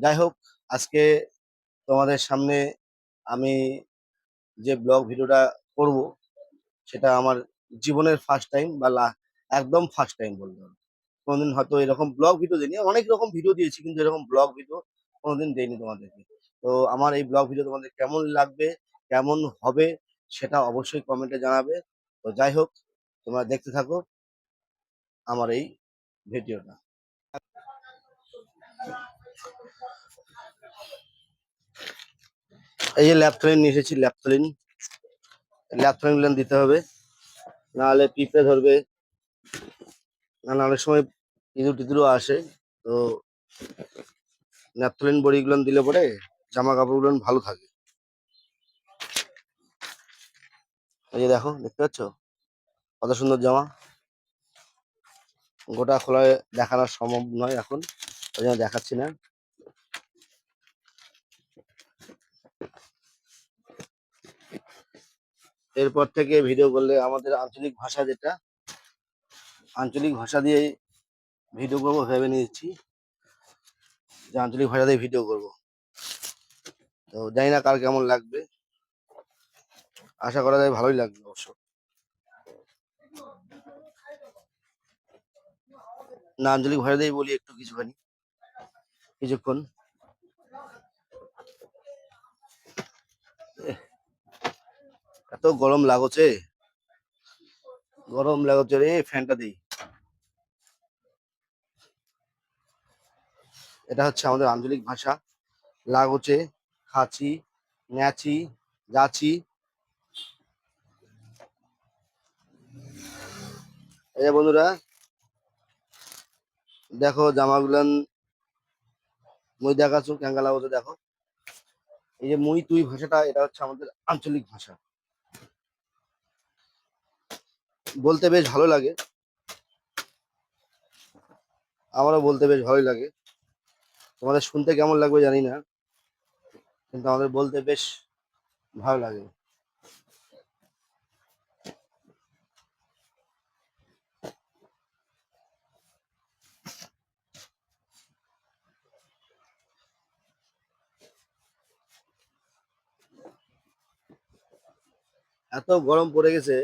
যাই হোক, আজকে তোমাদের সামনে আমি যে ব্লগ ভিডিওটা করব সেটা আমার জীবনের ফার্স্ট টাইম বা একদম ফার্স্ট টাইম বলতে হবে। কোনোদিন হয়তো এরকম ব্লগ ভিডিও দিইনি, অনেক রকম ভিডিও দিয়েছি কিন্তু এরকম ব্লগ ভিডিও কোনোদিন দেইনি তোমাদেরকে। তো আমার এই ব্লগ ভিডিও তোমাদের কেমন লাগবে, কেমন হবে, সেটা অবশ্যই কমেন্টে জানাবে। তো যাই হোক, তোমরা দেখতে থাকো আমার এই ভিডিওটা। এই যে ল্যাপথলিন নিয়ে এসেছি, ল্যাপথলিন দিতে হবে, নাহলে পিঁপড়ে ধরবে, নাহলে অনেক সময় ইঁদুর টিঁদুরও আসে। তো ন্যাপথলিন বড়িগুলো দিলে পরে জামা কাপড়গুলো ভালো থাকে। এই যে দেখো, দেখতে পাচ্ছ কত সুন্দর জামা। গোটা খোলায় দেখানো সম্ভব নয় এখন, ওই জন্য দেখাচ্ছি না। এরপর থেকে ভিডিও করলে আমাদের আঞ্চলিক ভাষা, যেটা আঞ্চলিক ভাষা দিয়ে ভিডিও করবো ভেবে নিয়েছি, যে আঞ্চলিক ভাষা দিয়ে ভিডিও করব। তো জানি না কার কেমন লাগবে, আশা করা যায় ভালোই লাগবে অবশ্য। না, আঞ্চলিক ভাষা দিয়েই বলি একটু কিছুক্ষণ। এত গরম লাগছে রে, ফ্যানটা দিই। এটা হচ্ছে আমাদের আঞ্চলিক ভাষা, লাগোচে, খাচি, ন্যাচি, যাচি। এই যে বন্ধুরা, দেখো জামাগুলান মুই দেখাচ্ছ ক্যাঙ্গা লাগোছে, দেখো। এই যে মুই তুই ভাষাটা, এটা হচ্ছে আমাদের আঞ্চলিক ভাষা। বলতে বেশ ভালো লাগে, আমারও বলতে বেশ ভালোই লাগে। তোমাদের শুনতে কেমন লাগবে জানি না, কিন্তু আমাদের বলতে বেশ ভালো লাগে। এত গরম পড়ে গেছে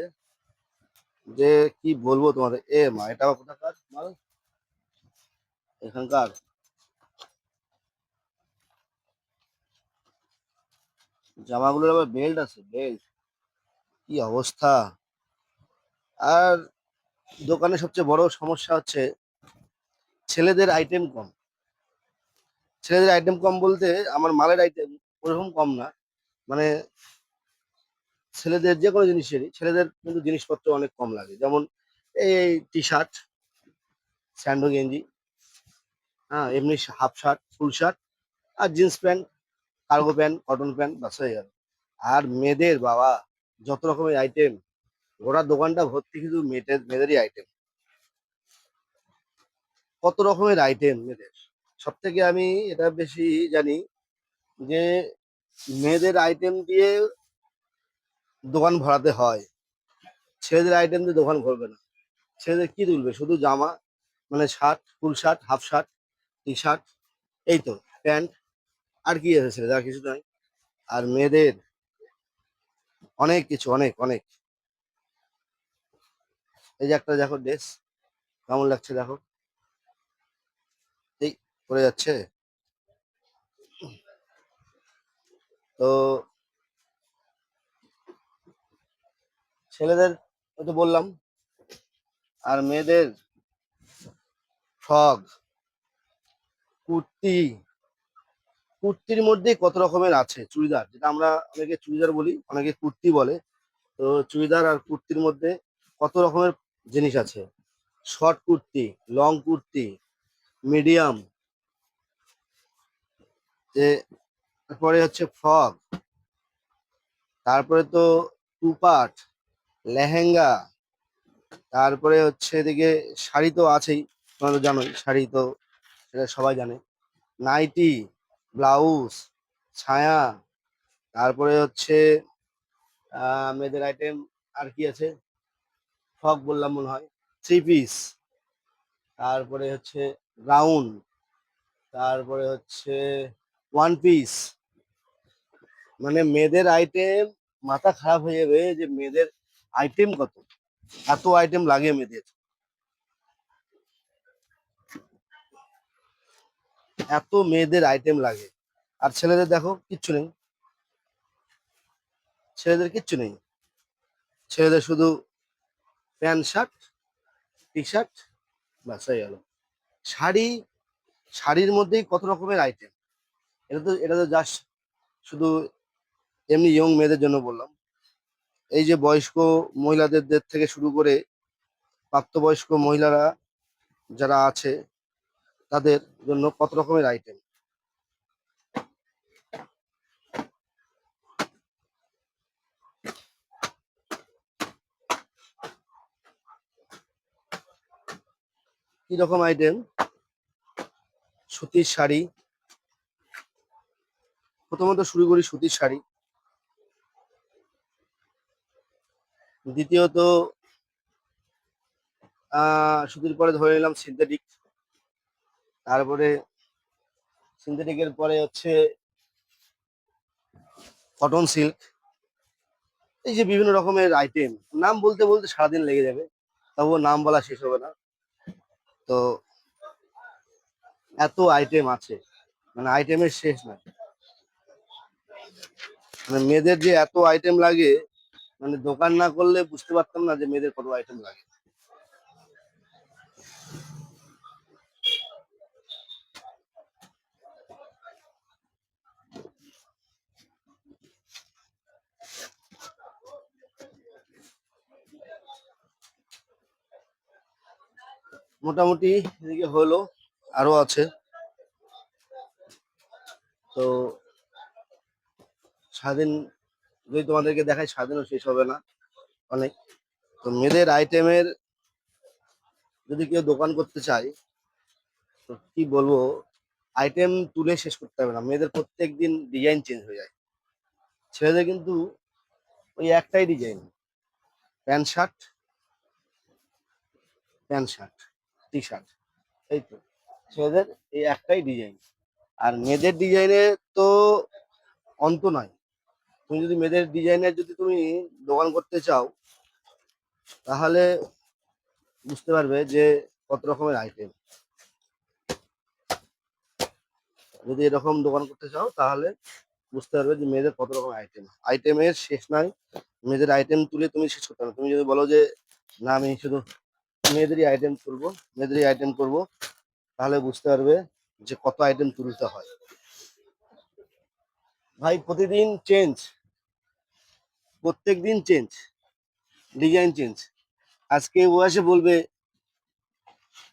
যে কি বলবো তোমাদের। এ মা, এটা আবার কোথাকার মাল? এখানকার। জামাগুলোর আবার বেল্ট আছে, বেল্ট! কি অবস্থা! আর দোকানে সবচেয়ে বড় সমস্যা হচ্ছে ছেলেদের আইটেম কম। ছেলেদের আইটেম কম বলতে আমার মালের আইটেম ওরকম কম না, মানে ছেলেদের যে কোনো জিনিসেরই, ছেলেদের কিন্তু জিনিসপত্র অনেক কম লাগে। যেমন এই টি শার্ট, স্যান্ডো গেঞ্জি, হ্যাঁ, এমনি হাফ শার্ট, ফুল শার্ট, আর jeans pant, cargo pant, cotton pant, বাস হয়ে গেল। আর মেয়েদের বাবা, যত রকমের আইটেম! গোটা দোকানটা ভর্তি শুধু মেয়েদেরই আইটেম। কত রকমের আইটেম মেয়েদের! সব থেকে আমি এটা বেশি জানি যে মেয়েদের আইটেম দিয়ে দোকান ভরাতে হয়, ছেলেদের আইটেম দিয়ে দোকান ভরবে না। ছেলেদের কি তুলবে? শুধু জামা, মানে shirt, full shirt, half shirt, T shirt, এই তো, প্যান্ট। আর কি আছে ছেলেদের? আর কিছু নয়। আর মেয়েদের অনেক কিছু, অনেক অনেক। এই যে একটা দেখো ড্রেস, কেমন লাগছে দেখো, এই পরে যাচ্ছে। তো ছেলেদের ওই তো বললাম, আর মেয়েদের ফ্রক, কুর্তি। কুর্তির মধ্যে কত রকমের আছে, চুড়িদার, যেটা আমরা অনেকে চুড়িদার বলি, অনেকে কুর্তি বলে। তো চুড়িদার আর কুর্তির মধ্যে কত রকমের জিনিস আছে। Short kurti, long kurti, medium, যে তারপরে হচ্ছে ফ্রক, তারপরে তো টু পার্ট, লেহেঙ্গা, তারপরে হচ্ছে এদিকে শাড়ি তো আছেই, তোমরা তো জানোই শাড়ি তো, সেটা সবাই জানে। নাইটি, ব্লাউজ, ছায়া, তারপরে হচ্ছে মেয়েদের আইটেম আর কি আছে, ফ্রক বললাম মনে হয়, থ্রি পিস, তারপরে হচ্ছে গাউন, তারপরে হচ্ছে ওয়ান পিস, মানে মেয়েদের আইটেম, মাথা খারাপ হয়ে যাবে যে মেয়েদের আইটেম কত, এত আইটেম লাগে মেয়েদের, এত মেয়েদের আইটেম লাগে। আর ছেলেদের দেখো কিচ্ছু নেই, ছেলেদের কিচ্ছু নেই, ছেলেদের শুধু প্যান্ট শার্ট, টি শার্ট, ব্যাস হয়ে গেল। শাড়ি, শাড়ির মধ্যেই কত রকমের আইটেম। এটা তো জাস্ট শুধু এমনি ইয়ং মেয়েদের জন্য বললাম। এই যে বয়স্ক মহিলাদের দের থেকে শুরু করে প্রাপ্তবয়স্ক মহিলারা যারা আছে তাদের জন্য কত রকমের আইটেম। কি রকম আইটেম, সুতির শাড়ি, প্রথমত শুরু করি সুতির শাড়ি, দ্বিতীয়ত সুতির পরে ধরে নিলাম সিনথেটিক, তারপরে সিনথেটিকের পরে হচ্ছে কটন সিল্ক। এই যে বিভিন্ন রকমের আইটেম, নাম বলতে বলতে সারাদিন লেগে যাবে, তবুও নাম বলা শেষ হবে না। তো এত আইটেম আছে, মানে আইটেমের শেষ নাই। মানে মেয়েদের যে এত আইটেম লাগে, মানে দোকান না করলে বুঝতে পারতাম না যে মেয়েদের কত আইটেম লাগে। মোটামুটি এদিকে হলো, আরো আছে। তো স্বাধীন যদি তোমাদেরকে দেখাই, স্বাধীনও শেষ হবে না, অনেক। তো মেয়েদের আইটেমের যদি কেউ দোকান করতে চায়, তো কি বলবো, আইটেম তুলে শেষ করতে হবে না, মেয়েদের প্রত্যেক দিন ডিজাইন চেঞ্জ হয়ে যায়। ছেলেদের কিন্তু ওই একটাই design, pant shirt, pant shirt, T shirt, এই তো ছেলেদের এই একটাই ডিজাইন। আর মেয়েদের ডিজাইনের তো অন্ত নাই। তুমি যদি মেয়েদের ডিজাইনের যদি তুমি দোকান করতে চাও, তাহলে বুঝতে পারবে যে কত রকমের আইটেম। যদি এরকম দোকান করতে চাও তাহলে বুঝতে পারবে যে মেয়েদের কত রকম আইটেম, আইটেমের শেষ নাই। মেয়েদের আইটেম তুলে তুমি শেষ করতে পারবে। তুমি যদি বলো যে না আমি শুধু মেয়েদেরই আইটেম তুলবো, মেয়েদেরই আইটেম করবো, তাহলে বুঝতে পারবে যে কত আইটেম তুলতে হয়। ভাই প্রতিদিন চেঞ্জ, প্রত্যেক দিন চেঞ্জ, ডিজাইন চেঞ্জ। আজকে ও এসে বলবে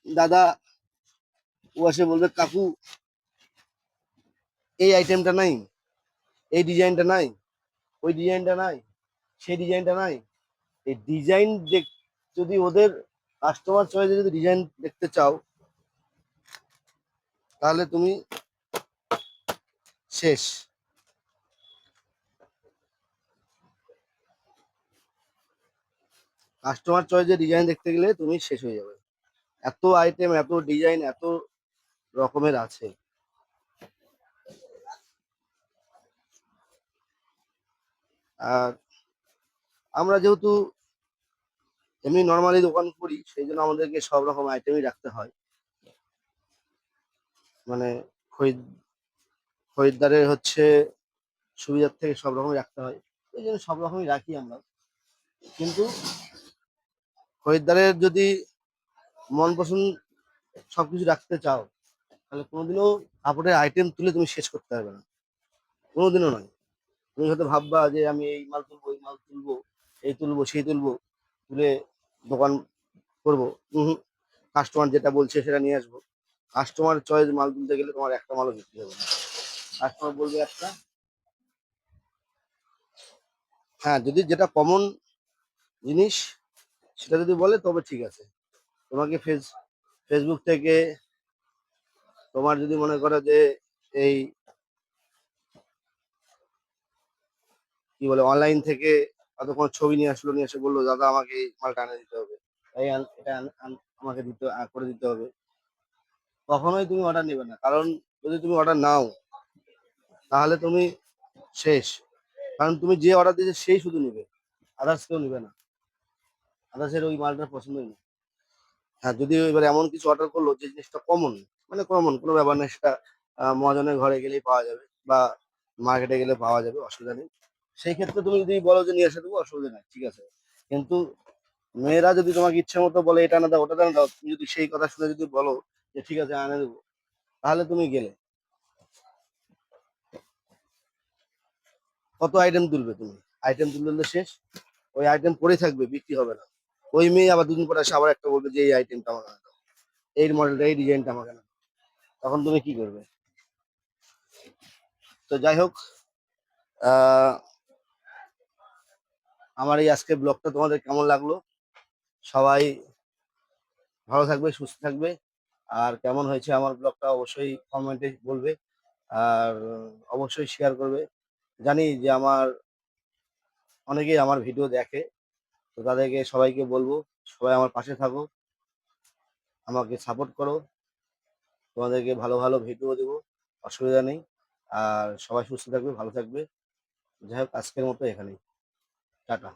দাদা, ও এসে বলবে কাকু এই আইটেমটা নাই, এই ডিজাইনটা নাই, ওই ডিজাইনটা নাই, সেই ডিজাইনটা নাই। এই ডিজাইন দেখ, যদি ওদের কাস্টমার চয়েসে যদি ডিজাইন দেখতে চাও, তাহলে তুমি শেষ। কাস্টমার চয়েসে ডিজাইন দেখতে গেলে তুমি শেষ হয়ে যাবে। এত আইটেম, এত ডিজাইন, এত রকমের আছে। আর আমরা যেহেতু এমনি নর্মালি দোকান করি, সেই জন্য আমাদেরকে সব রকম আইটেমই রাখতে হয়। মানে খরিদ খরিদ্দারের হচ্ছে সুবিধার থেকে সব রকমই রাখতে হয়, এই জন্য সব রকমই রাখি আমরা। কিন্তু খরিদ্দারের যদি মন পছন্দ সবকিছু রাখতে চাও, তাহলে কোনোদিনও কাপড়ের আইটেম তুলে তুমি শেষ করতে পারবে না, কোনোদিনও নয়। তুমি হয়তো ভাববা যে আমি এই মাল তুলবো, এই মাল তুলবো, এই তুলবো, সেই তুলবো, তুলে দোকান করবো। হম, কাস্টমার যেটা বলছে সেটা নিয়ে আসবো। কাস্টমার চয়েস মাল তুলতে গেলে তোমার একটা মালও বিক্রি হবে না। কাস্টমার বলবে একটা, হ্যাঁ যদি যেটা কমন জিনিস সেটা যদি বলে তবে ঠিক আছে। তোমাকে ফেসবুক থেকে, তোমার যদি মনে করো যে এই কি বলে অনলাইন থেকে হয়তো কোনো ছবি নিয়ে আসলো, নিয়ে এসে বললো দাদা আমাকে এই মালটা এনে দিতে হবে, এটা আমাকে দিতে করে দিতে হবে, কখনোই তুমি অর্ডার নেবে না। কারণ যদি তুমি অর্ডার নাও তাহলে তুমি শেষ। কারণ তুমি যে অর্ডার দিয়েছে সেই শুধু নিবে, আদার্স কেউ নিবে না। আদার্সের ওই মালটা পছন্দই না। হ্যাঁ, যদি এবার এমন কিছু অর্ডার করলো যে জিনিসটা কমন, মানে কমন কোনো ব্যাপার নেই, সেটা মহাজনের ঘরে গেলেই পাওয়া যাবে বা মার্কেটে গেলে পাওয়া যাবে, অসুবিধা নেই। সেই ক্ষেত্রে তুমি যদি বলো যে নিয়ে এসে দেবো, অসুবিধা নেই, ঠিক আছে। কিন্তু মেয়েরা যদি তোমাকে ইচ্ছে মতো বলে এটা না দাও ওটা না দাও, তুমি যদি সেই কথা শুনে যদি বলো যে ঠিক আছে আনে দেবো, তাহলে তুমি গেলে কত আইটেম তুলবে তুমি? আইটেম তুললে শেষ। ওই আইটেম পড়ে থাকবে, বিক্রি হবে না। ওই মেয়ে আবার দুদিন পরে এসে আবার একটা বলবে যে এই আইটেমটা আমাকে আনো, এই মডেলটা এই ডিজাইনটা আমাকে আনো। তখন তুমি কি করবে? তো যাই হোক, আহ আমার এই আজকের ব্লগটা তোমাদের কেমন লাগলো? সবাই ভালো থাকবে, সুস্থ থাকবে। আর কেমন হয়েছে আমার ব্লগটা অবশ্যই কমেন্টে বলবে। আর অবশ্যই শেয়ার করবে। জানি যে অনেকেই আমার ভিডিও দেখে, তো তাদেরকে সবাইকে বলবো সবাই আমার পাশে থাকো, আমাকে সাপোর্ট করো। তোমাদেরকে ভালো ভালো ভিডিও দেবো, অসুবিধা নেই। আর সবাই সুস্থ থাকবে, ভালো থাকবে। যাই হোক, আজকের মতো এখানেই। টাটা।